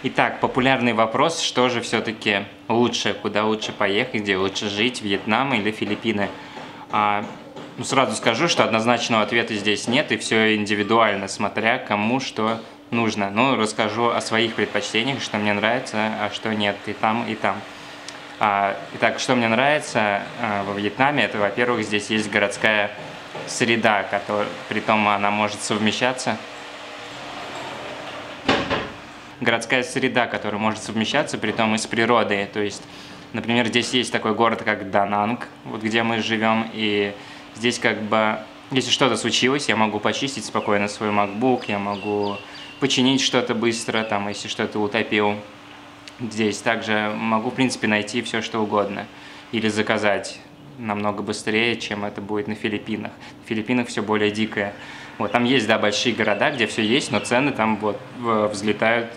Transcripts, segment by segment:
Итак, популярный вопрос, что же все-таки лучше, куда лучше поехать, где лучше жить, Вьетнам или Филиппины? Сразу скажу, что однозначного ответа здесь нет, и все индивидуально, смотря кому что нужно. Но расскажу о своих предпочтениях, что мне нравится, а что нет, и там, и там. Итак, что мне нравится во Вьетнаме, это, во-первых, здесь есть городская среда, притом она может совмещаться. Городская среда, которая может совмещаться, притом и с природой. То есть, например, здесь есть такой город, как Дананг, вот где мы живем, и здесь как бы, если что-то случилось, я могу почистить спокойно свой MacBook, я могу починить что-то быстро, там, если что-то утопил. Здесь также могу, в принципе, найти все, что угодно, или заказать намного быстрее, чем это будет на Филиппинах. На Филиппинах все более дикое. Вот, там есть, да, большие города, где все есть, но цены там вот взлетают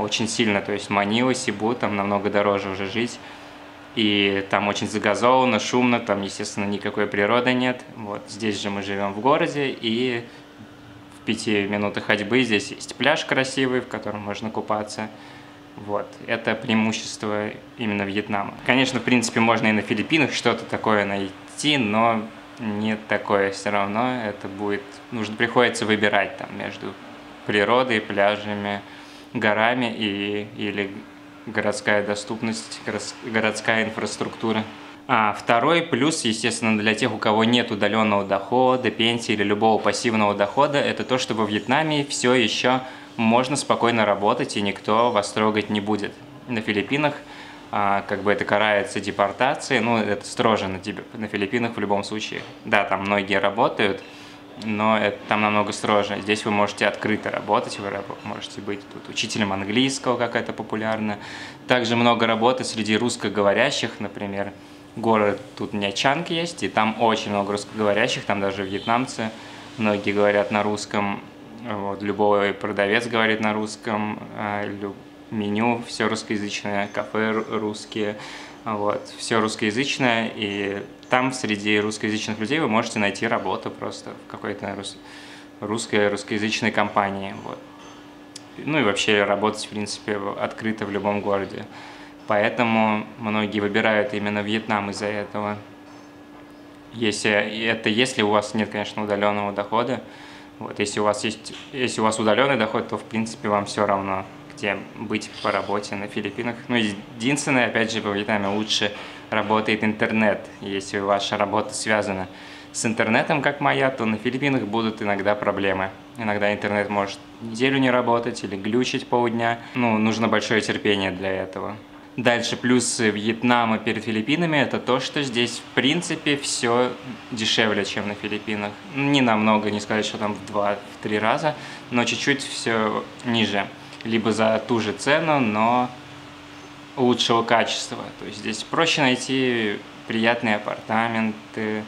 очень сильно. То есть Манила, Сибу, там намного дороже уже жить. И там очень загазовано, шумно, там, естественно, никакой природы нет. Вот здесь же мы живем в городе, и в 5 минутах ходьбы здесь есть пляж красивый, в котором можно купаться. Вот, это преимущество именно Вьетнама. Конечно, в принципе, можно и на Филиппинах что-то такое найти, но не такое все равно. Это будет, приходится выбирать там между природой, пляжами, горами или городская доступность, городская инфраструктура. Второй плюс, естественно, для тех, у кого нет удаленного дохода, пенсии или любого пассивного дохода, это то, что во Вьетнаме все еще можно спокойно работать, и никто вас трогать не будет. На Филиппинах как бы это карается депортацией, это строже на Филиппинах в любом случае. Да, там многие работают, но это там намного строже. Здесь вы можете открыто работать, вы можете быть тут учителем английского, как это популярно. Также много работы среди русскоговорящих, например, город тут Нячанг есть, и там очень много русскоговорящих, там даже вьетнамцы, многие говорят на русском. Вот, любой продавец говорит на русском, меню все русскоязычное, кафе русские, вот, все русскоязычное, и там среди русскоязычных людей вы можете найти работу просто в какой-то русскоязычной компании. Вот. Ну и вообще работать, в принципе, открыто в любом городе. Поэтому многие выбирают именно Вьетнам из-за этого. Если у вас нет, конечно, удаленного дохода. Вот, если у вас удаленный доход, то в принципе вам все равно, где быть по работе на Филиппинах. Единственное, опять же, во Вьетнаме лучше работает интернет. Если ваша работа связана с интернетом, как моя, то на Филиппинах будут иногда проблемы. Иногда интернет может неделю не работать или глючить полдня. Нужно большое терпение для этого. Дальше плюсы Вьетнама перед Филиппинами – это то, что здесь в принципе все дешевле, чем на Филиппинах. Не намного, не сказать, что там в 2-3 раза, но чуть-чуть все ниже. Либо за ту же цену, но лучшего качества. То есть здесь проще найти приятные апартаменты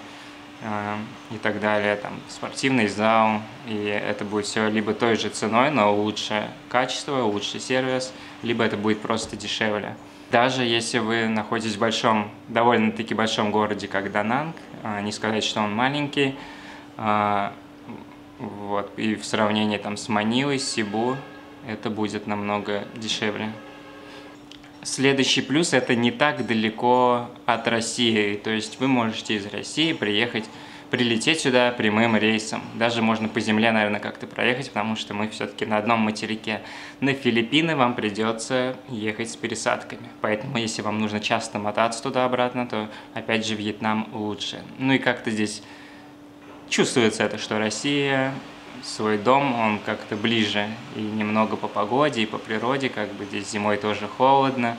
и так далее, там спортивный зал, и это будет все либо той же ценой, но лучше качество, лучший сервис, либо это будет просто дешевле. Даже если вы находитесь в довольно-таки большом городе, как Дананг, не сказать, что он маленький, вот, и в сравнении там с Манилой, Сибу, это будет намного дешевле. Следующий плюс – это не так далеко от России, то есть вы можете из России прилететь сюда прямым рейсом. Даже можно по земле, наверное, как-то проехать, потому что мы все-таки на одном материке. На Филиппины вам придется ехать с пересадками. Поэтому, если вам нужно часто мотаться туда-обратно, то, опять же, Вьетнам лучше. И как-то здесь чувствуется это, что Россия, свой дом, он как-то ближе. И немного по погоде, и по природе, как бы здесь зимой тоже холодно.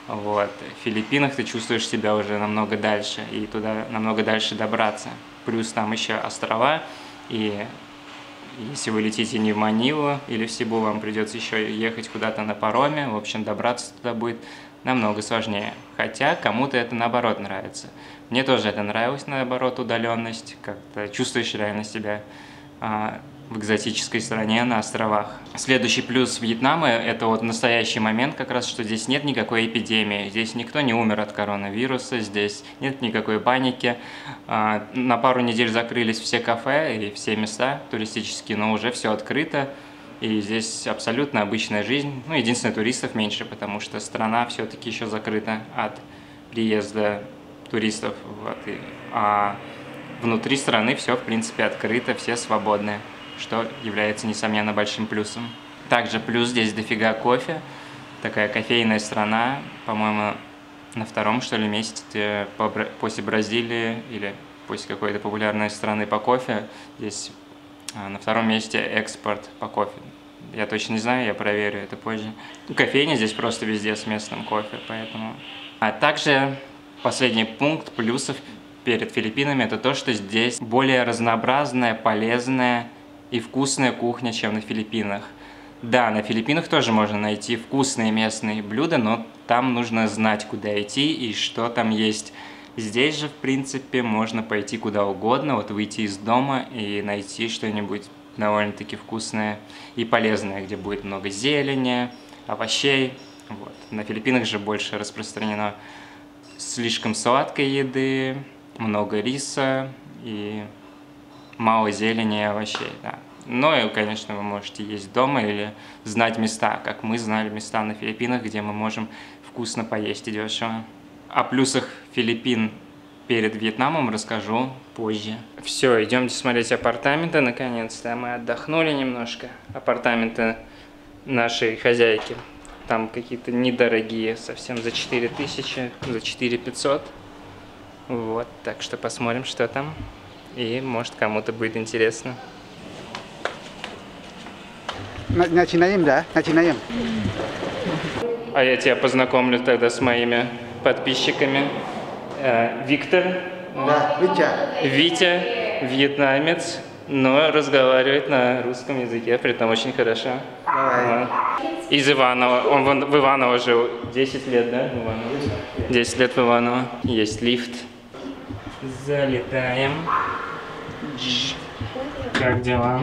Вот. В Филиппинах ты чувствуешь себя уже намного дальше, и туда намного дальше добраться. Плюс там еще острова, и если вы летите не в Манилу или в Сибу, вам придется еще ехать куда-то на пароме. В общем, добраться туда будет намного сложнее. Хотя кому-то это наоборот нравится. Мне тоже это нравилось, наоборот, удаленность. Как-то чувствуешь реально себя в экзотической стране на островах. Следующий плюс Вьетнама – это вот настоящий момент, как раз, что здесь нет никакой эпидемии, здесь никто не умер от коронавируса, здесь нет никакой паники. На пару недель закрылись все кафе и все места туристические, но уже все открыто. И здесь абсолютно обычная жизнь. Ну, единственное, туристов меньше, потому что страна все-таки еще закрыта от приезда туристов. Вот. А внутри страны все, в принципе, открыто, все свободны, что является, несомненно, большим плюсом. Также плюс здесь дофига кофе. Такая кофейная страна, по-моему, на втором, что ли, месте после Бразилии или после какой-то популярной страны по кофе. Здесь на втором месте экспорт по кофе. Я точно не знаю, я проверю это позже. Кофейня здесь просто везде с местным кофе, поэтому... А также последний пункт плюсов перед Филиппинами — это то, что здесь более разнообразная, полезная и вкусная кухня, чем на Филиппинах. Да, на Филиппинах тоже можно найти вкусные местные блюда, но там нужно знать, куда идти и что там есть. Здесь же, в принципе, можно пойти куда угодно, вот выйти из дома и найти что-нибудь довольно-таки вкусное и полезное, где будет много зелени, овощей. Вот. На Филиппинах же больше распространено слишком сладкой еды, много риса и мало зелени и овощей. Да. Но, конечно, вы можете есть дома или знать места, как мы знали места на Филиппинах, где мы можем вкусно поесть и дешево. О плюсах Филиппин перед Вьетнамом расскажу позже. Все, идемте смотреть апартаменты, наконец-то. Мы отдохнули немножко. Апартаменты нашей хозяйки. Там какие-то недорогие, совсем за 4000, за 4500. Вот, так что посмотрим, что там. И может кому-то будет интересно. Начинаем, да? Начинаем. А я тебя познакомлю тогда с моими подписчиками. Виктор. Да, Витя, вьетнамец, но разговаривает на русском языке, при этом очень хорошо. Давай. Из Иваново. Он в Иваново жил 10 лет, да? В Иваново. 10 лет в Иваново. Есть лифт. Залетаем. Как дела?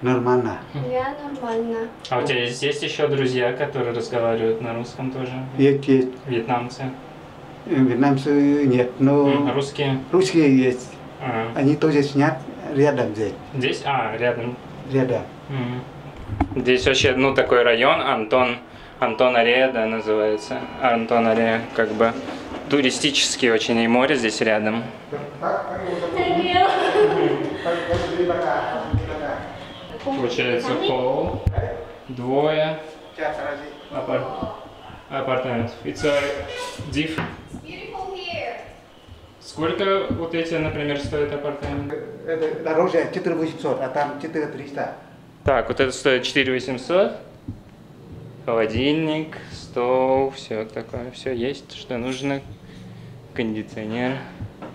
Нормально. Я нормально. А у тебя есть еще друзья, которые разговаривают на русском тоже? Есть. Вьетнамцы? Вьетнамцы нет, но Русские? русские есть. А. Они тоже снят рядом здесь. Здесь? А, рядом. Рядом. Здесь вообще, ну, такой район, Антон-Арея, да, называется. Антон-Арея, как бы туристический очень, и море здесь рядом. Получается холл, двое апартаментов. It's a diff. Сколько вот эти, например, стоят апартаменты? Это дороже 4800, а там 4300. Так, вот это стоит 4800. Холодильник, стол, все такое, все есть, что нужно. Кондиционер.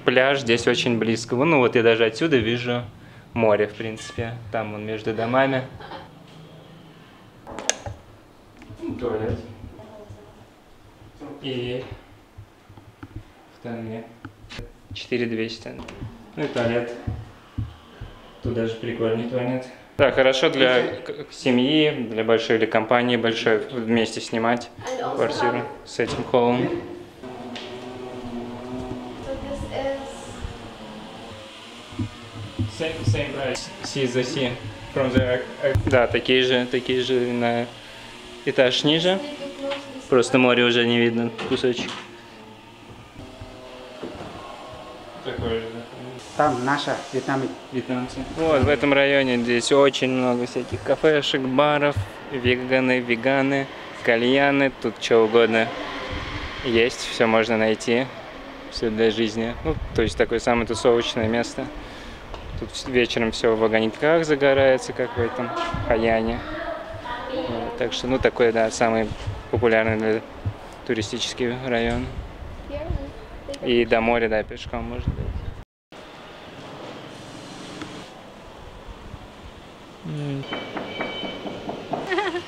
Пляж здесь очень близко. Ну вот я даже отсюда вижу море, в принципе. Там вон между домами. Туалет. И в тонне. 4200. Ну и туалет. Тут даже прикольный туалет. Да, хорошо для семьи, для большой или компании большой вместе снимать квартиру с этим холлом. Same price. See the sea from the... Да, такие же на этаж ниже. Просто море уже не видно, кусочек. Такой же. Там наша, Вьетнамцы. Вот в этом районе здесь очень много всяких кафешек, баров, веганы, кальяны, тут что угодно есть, все можно найти, все для жизни. Ну, то есть такое самое тусовочное место. Тут вечером все в огоньках загорается, как в этом Хаяне. Вот, так что, ну, такой, да, самый популярный для туристический район. И до моря, да, пешком может быть.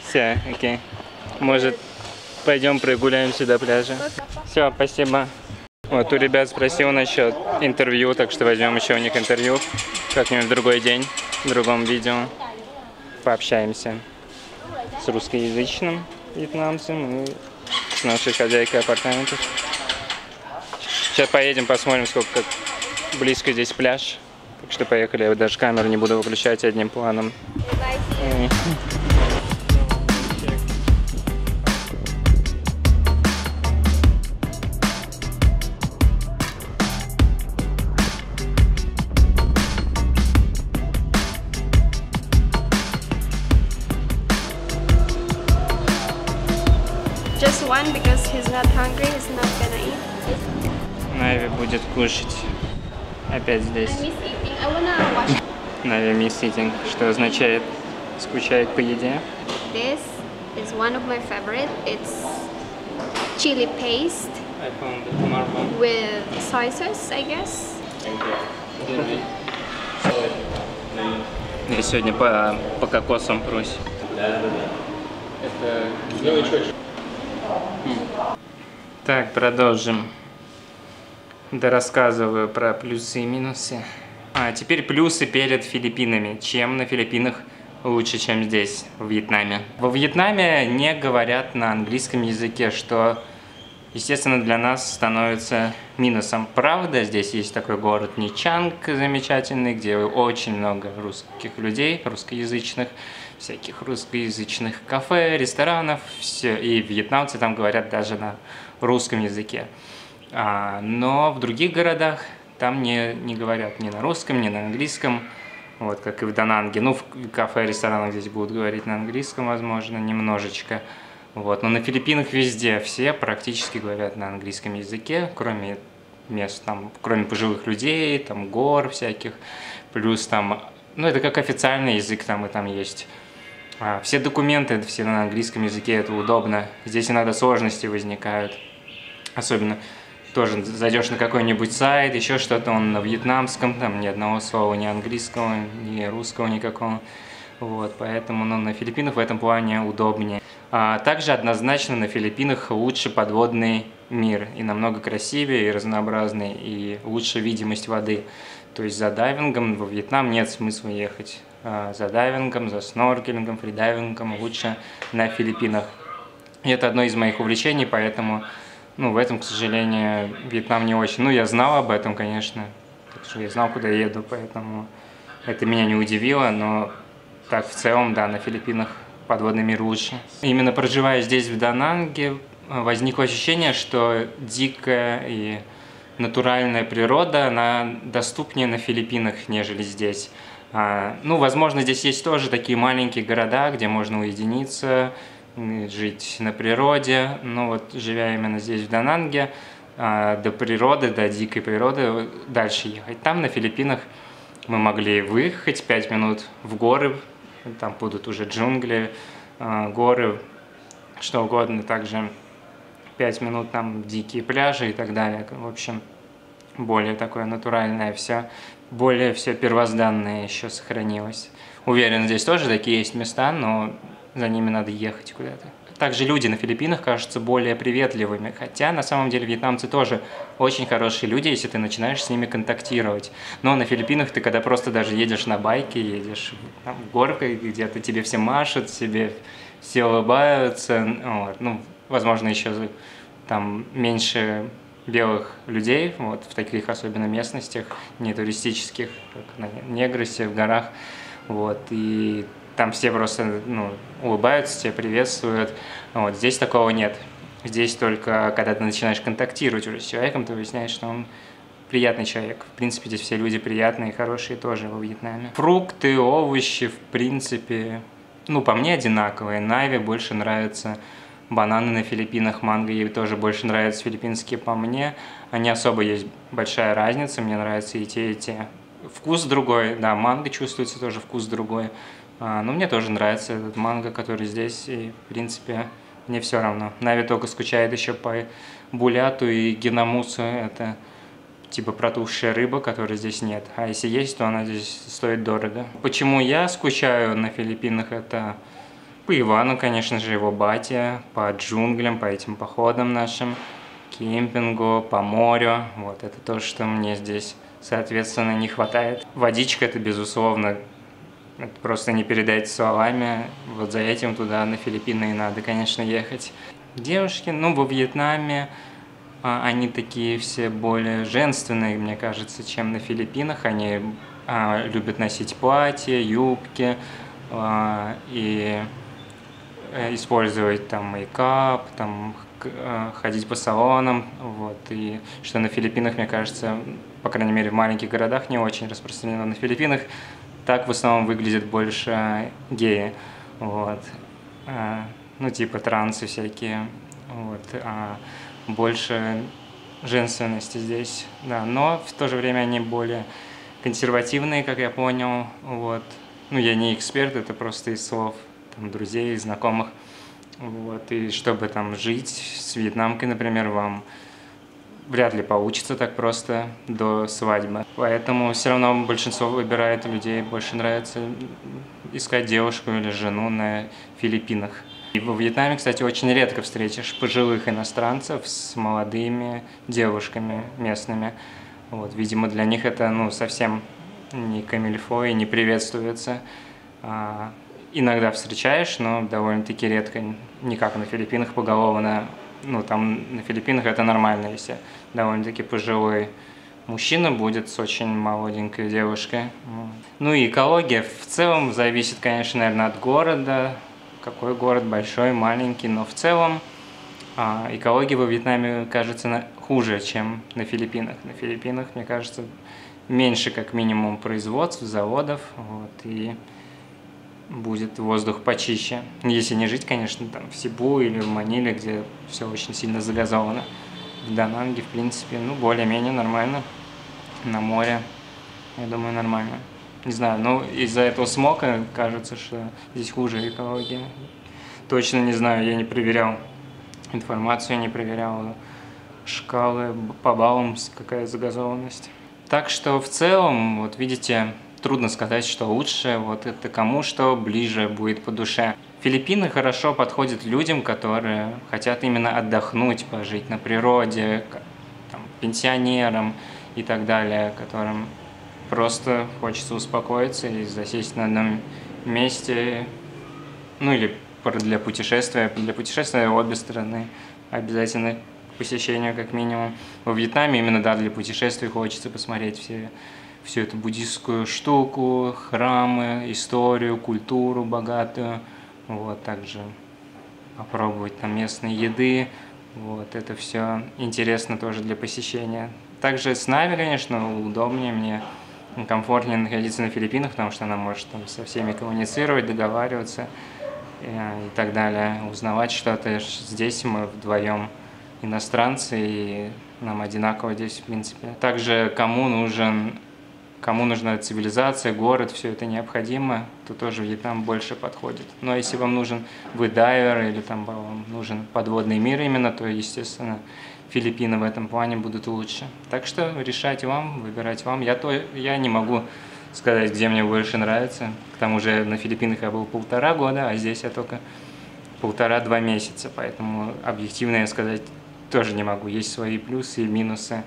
Все, окей. Может, пойдем прогуляемся до пляжа? Все, спасибо. Вот у ребят спросил насчет интервью, так что возьмем еще у них интервью как-нибудь в другой день, в другом видео. Пообщаемся с русскоязычным вьетнамцем и с нашей хозяйкой апартаментов. Сейчас поедем, посмотрим, сколько как близко здесь пляж. Так что поехали, я даже камеру не буду выключать одним планом. Just one because he's not hungry, he's not gonna eat. Нави будет кушать. Опять здесь. I miss eating. I wanna wash. Нави miss eating, что означает скучает по еде. This is one of my favorite. It's chili paste I found it marble. with soy sauce, I guess. Я сегодня по кокосам прусь. Так, продолжим. Дорассказываю про плюсы и минусы. А теперь плюсы перед Филиппинами. Чем на Филиппинах лучше, чем здесь, в Вьетнаме? Во Вьетнаме не говорят на английском языке, что, естественно, для нас становится минусом. Правда, здесь есть такой город Ничанг замечательный, где очень много русских людей, русскоязычных, всяких русскоязычных кафе, ресторанов, все, и вьетнамцы там говорят даже на русском языке. Но в других городах там не говорят ни на русском, ни на английском, вот как и в Дананге. Ну, в кафе, ресторанах здесь будут говорить на английском, возможно, немножечко. Вот. Но на Филиппинах везде все практически говорят на английском языке, кроме мест, там, кроме пожилых людей, там, гор всяких, плюс там, ну, это как официальный язык там и там есть. Все документы все на английском языке, это удобно. Здесь иногда сложности возникают. Особенно тоже зайдешь на какой-нибудь сайт, еще что-то, он на вьетнамском, там ни одного слова, ни английского, ни русского никакого. Вот, поэтому на Филиппинах в этом плане удобнее. Также однозначно на Филиппинах лучше подводный мир. И намного красивее, и разнообразный, и лучше видимость воды. То есть за дайвингом во Вьетнам нет смысла ехать. За дайвингом, за сноркелингом, фридайвингом лучше на Филиппинах. И это одно из моих увлечений, поэтому в этом, к сожалению, Вьетнам не очень. Я знал об этом, конечно, так что я знал, куда еду, поэтому это меня не удивило, но так в целом, да, на Филиппинах подводный мир лучше. Именно проживая здесь, в Дананге, возникло ощущение, что дикая и натуральная природа, она доступнее на Филиппинах, нежели здесь. Возможно, здесь есть тоже такие маленькие города, где можно уединиться, жить на природе. Но вот живя именно здесь, в Дананге, до природы, до дикой природы дальше ехать. Там, на Филиппинах, мы могли выехать 5 минут в горы, там будут уже джунгли, горы, что угодно. Также 5 минут там дикие пляжи и так далее. В общем, более такое натуральное все, более все первозданное еще сохранилось. Уверен, здесь тоже такие есть места, но за ними надо ехать куда-то. Также люди на Филиппинах кажутся более приветливыми, хотя на самом деле вьетнамцы тоже очень хорошие люди, если ты начинаешь с ними контактировать. Но на Филиппинах ты когда просто даже едешь на байке, едешь там, в горкой, где-то тебе все машут, тебе все улыбаются, вот. Возможно, еще там меньше белых людей, вот, в таких особенно местностях, не туристических, как на Негросе, в горах, вот, и там все просто улыбаются, тебя приветствуют. Вот, здесь такого нет. Здесь только, когда ты начинаешь контактировать уже с человеком, ты выясняешь, что он приятный человек. В принципе, здесь все люди приятные и хорошие тоже во Вьетнаме. Фрукты, овощи, в принципе, по мне одинаковые. Нави больше нравятся бананы на Филиппинах, манго ей тоже больше нравятся филиппинские по мне. Не особо есть большая разница, мне нравятся и те, и те. Вкус другой, да, манго чувствуется тоже вкус другой. Но мне тоже нравится этот манго, который здесь, и, в принципе, мне все равно. Нави только скучает еще по буляту и гинамусу, это типа протухшая рыба, которой здесь нет. А если есть, то она здесь стоит дорого. Почему я скучаю на Филиппинах, это по Ивану, конечно же, его бате, по джунглям, по этим походам нашим, кемпингу, по морю. Вот, это то, что мне здесь, соответственно, не хватает. Водичка – это, безусловно, это просто не передать словами. Вот за этим туда, на Филиппины, и надо, конечно, ехать. Девушки, во Вьетнаме они такие все более женственные, мне кажется, чем на Филиппинах. Они любят носить платья, юбки, и использовать там мейкап, там ходить по салонам, вот, и что на Филиппинах, мне кажется, по крайней мере в маленьких городах не очень распространено. На Филиппинах так в основном выглядят больше геи, вот, ну типа трансы всякие, вот, больше женственности здесь, да, но в то же время они более консервативные, как я понял, вот, ну я не эксперт, это просто из слов там, друзей, знакомых. Вот, и чтобы там жить с вьетнамкой, например, вам вряд ли получится так просто до свадьбы. Поэтому все равно большинство выбирает людей, больше нравится искать девушку или жену на Филиппинах. И во Вьетнаме, кстати, очень редко встретишь пожилых иностранцев с молодыми девушками местными. Вот, видимо, для них это ну, совсем не камильфо и не приветствуется. Иногда встречаешь, но довольно-таки редко, не как на Филиппинах поголовно. Ну, там на Филиппинах это нормально, если довольно-таки пожилой мужчина будет с очень молоденькой девушкой. Ну и экология в целом зависит, конечно, наверное, от города. Какой город, большой, маленький, но в целом экология во Вьетнаме кажется хуже, чем на Филиппинах. На Филиппинах, мне кажется, меньше как минимум производств, заводов, вот, и будет воздух почище. Если не жить, конечно, там в Сибу или в Маниле, где все очень сильно загазовано. В Дананге, в принципе, ну, более-менее нормально. На море, я думаю, нормально. Не знаю, но из-за этого смока кажется, что здесь хуже экология. Точно не знаю, я не проверял информацию, не проверял шкалы по баллам, какая загазованность. Так что в целом, вот видите, трудно сказать, что лучше, вот это кому что ближе будет по душе. Филиппины хорошо подходят людям, которые хотят именно отдохнуть, пожить на природе, там, пенсионерам и так далее, которым просто хочется успокоиться и засесть на одном месте, ну или для путешествия. Для путешествия обе стороны обязательно к посещению как минимум. Во Вьетнаме именно да, для путешествий хочется посмотреть всю эту буддистскую штуку, храмы, историю, культуру богатую, вот, также попробовать там местной еды, вот, это все интересно тоже для посещения. Также с нами, конечно, удобнее, мне комфортнее находиться на Филиппинах, потому что она может там со всеми коммуницировать, договариваться и так далее, узнавать что-то. Здесь мы вдвоем иностранцы, и нам одинаково здесь, в принципе. Также кому нужна цивилизация, город, все это необходимо, то тоже Вьетнам больше подходит. Но если вам нужен дайвер или там вам нужен подводный мир именно, то, естественно, Филиппины в этом плане будут лучше. Так что решать вам, выбирать вам. Я не могу сказать, где мне больше нравится. К тому же на Филиппинах я был 1,5 года, а здесь я только 1,5-2 месяца. Поэтому объективно я сказать тоже не могу. Есть свои плюсы и минусы.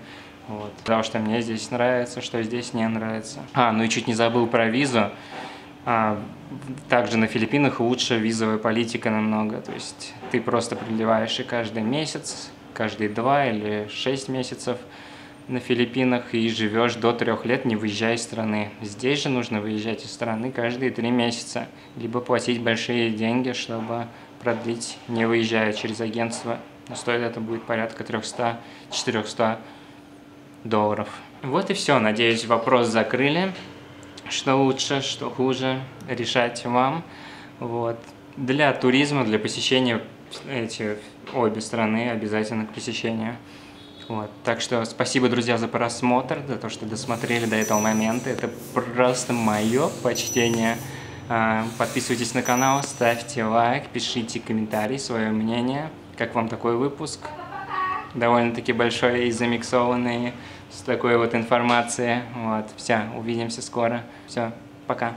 Вот. Потому что мне здесь нравится, что здесь не нравится. Ну и чуть не забыл про визу. Также на Филиппинах лучше визовая политика намного. То есть ты просто продлеваешь и каждый месяц, каждые 2 или 6 месяцев на Филиппинах и живешь до 3 лет, не выезжая из страны. Здесь же нужно выезжать из страны каждые 3 месяца, либо платить большие деньги, чтобы продлить, не выезжая через агентство. Но стоит это будет порядка 300-400 долларов. Вот и все. Надеюсь, вопрос закрыли. Что лучше, что хуже, решать вам. Вот. Для туризма, для посещения эти обе страны обязательно к посещению. Вот. Так что спасибо, друзья, за просмотр, за то, что досмотрели до этого момента. Это просто мое почтение. Подписывайтесь на канал, ставьте лайк, пишите комментарий, свое мнение. Как вам такой выпуск? Довольно-таки большой и замиксованный с такой вот информацией. Вот. Все, увидимся скоро. Все, пока.